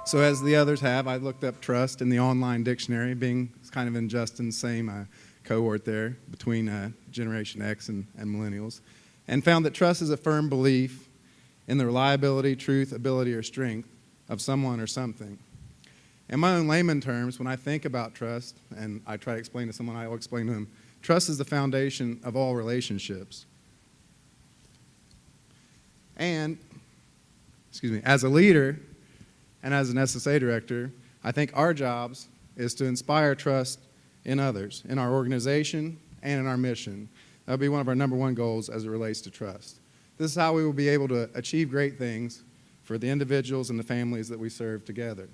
So as the others have, I looked up trust in the online dictionary, being kind of in Justin's same cohort there between Generation X and millennials, and found that trust is a firm belief in the reliability, truth, ability, or strength of someone or something. In my own layman terms, when I think about trust, and I try to explain to someone, I will explain to them, trust is the foundation of all relationships. And, as a leader and as an SSA director, I think our jobs is to inspire trust in others, in our organization and in our mission. That will be one of our number one goals as it relates to trust. This is how we will be able to achieve great things for the individuals and the families that we serve together.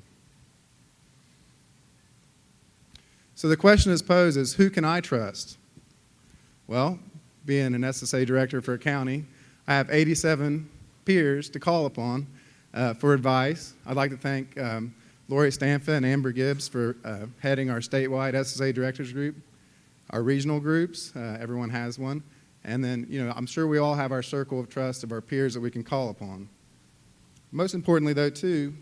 So the question is posed is, who can I trust? Well, being an SSA director for a county, I have 87 peers to call upon for advice. I'd like to thank Lori Stanfa and Amber Gibbs for heading our statewide SSA directors group, our regional groups, everyone has one, and then, I'm sure we all have our circle of trust of our peers that we can call upon. Most importantly, though, too,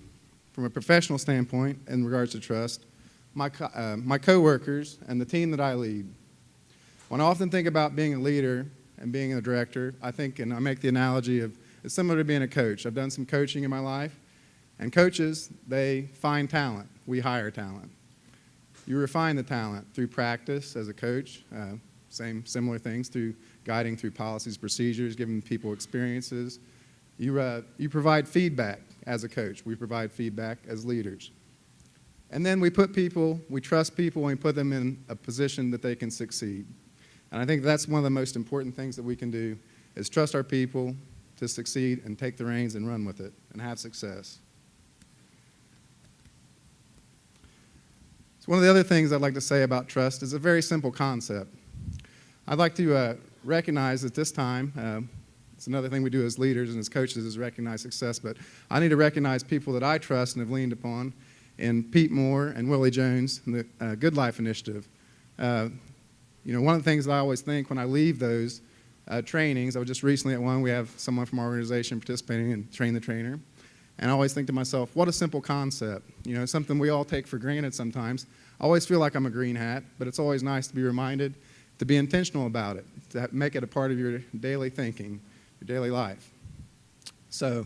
from a professional standpoint in regards to trust, my coworkers and the team that I lead. When I often think about being a leader and being a director, I think, and I make the analogy of, it's similar to being a coach. I've done some coaching in my life, and coaches, they find talent. We hire talent. You refine the talent through practice as a coach, similar things, through guiding through policies, procedures, giving people experiences. You provide feedback as a coach. We provide feedback as leaders. And then we trust people, and we put them in a position that they can succeed. And I think that's one of the most important things that we can do, is trust our people to succeed and take the reins and run with it and have success. So one of the other things I'd like to say about trust is a very simple concept. I'd like to recognize at this time, it's another thing we do as leaders and as coaches is recognize success, but I need to recognize people that I trust and have leaned upon in Pete Moore and Willie Jones and the Good Life Initiative. One of the things that I always think when I leave those trainings, I was just recently at one, we have someone from our organization participating in Train the Trainer, and I always think to myself, what a simple concept. Something we all take for granted sometimes. I always feel like I'm a green hat, but it's always nice to be reminded to be intentional about it, to make it a part of your daily thinking, your daily life. So,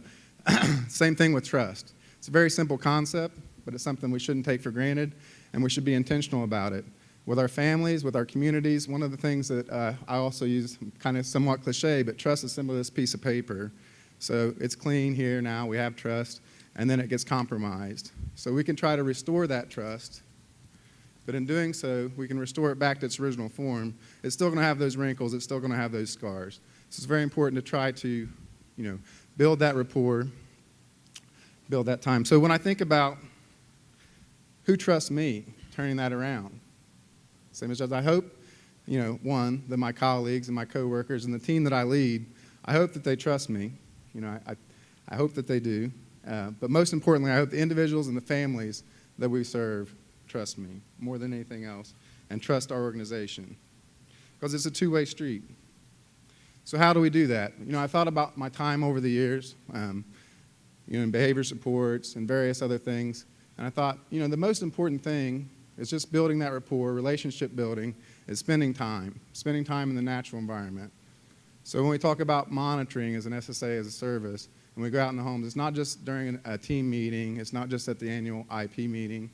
same thing with trust. It's a very simple concept, but it's something we shouldn't take for granted, and we should be intentional about it. With our families, with our communities, one of the things that I also use, kind of somewhat cliche, but trust is similar to this piece of paper. So it's clean here now, we have trust, and then it gets compromised. So we can try to restore that trust, but in doing so, we can restore it back to its original form. It's still going to have those wrinkles, it's still going to have those scars. So it's very important to try to, build that rapport, build that time. So when I think about who trusts me, turning that around, same as I hope, one, that my colleagues and my coworkers and the team that I lead, I hope that they trust me. I hope that they do. But most importantly, I hope the individuals and the families that we serve trust me more than anything else and trust our organization. Because it's a two-way street. So how do we do that? I thought about my time over the years, in behavior supports and various other things, and I thought, the most important thing is just building that rapport, relationship building, is spending time in the natural environment. So when we talk about monitoring as an SSA, as a service, and we go out in the homes, it's not just during a team meeting, it's not just at the annual IP meeting.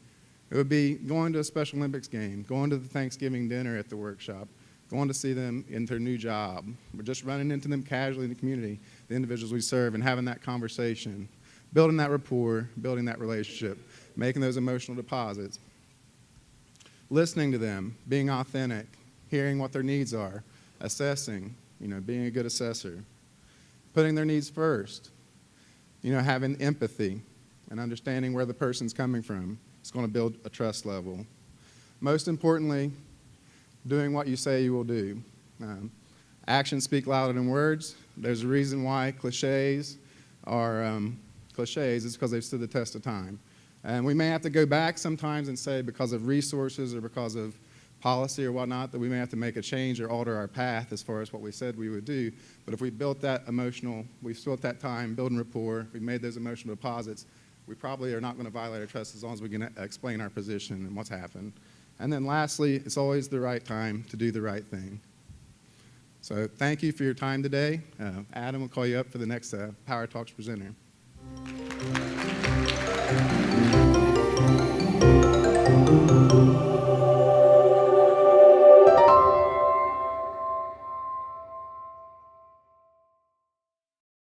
It would be going to a Special Olympics game, going to the Thanksgiving dinner at the workshop, going to see them in their new job. We're just running into them casually in the community, the individuals we serve, and having that conversation, building that rapport, building that relationship, making those emotional deposits. Listening to them, being authentic, hearing what their needs are, assessing, being a good assessor, putting their needs first, having empathy and understanding where the person's coming from. It's going to build a trust level. Most importantly, doing what you say you will do. Actions speak louder than words. There's a reason why cliches are cliches. It's because they've stood the test of time. And we may have to go back sometimes and say because of resources or because of policy or whatnot that we may have to make a change or alter our path as far as what we said we would do. But if we built that time, building rapport, we made those emotional deposits, we probably are not going to violate our trust as long as we can explain our position and what's happened. And then lastly, it's always the right time to do the right thing. So thank you for your time today. Adam will call you up for the next PowerTalks presenter.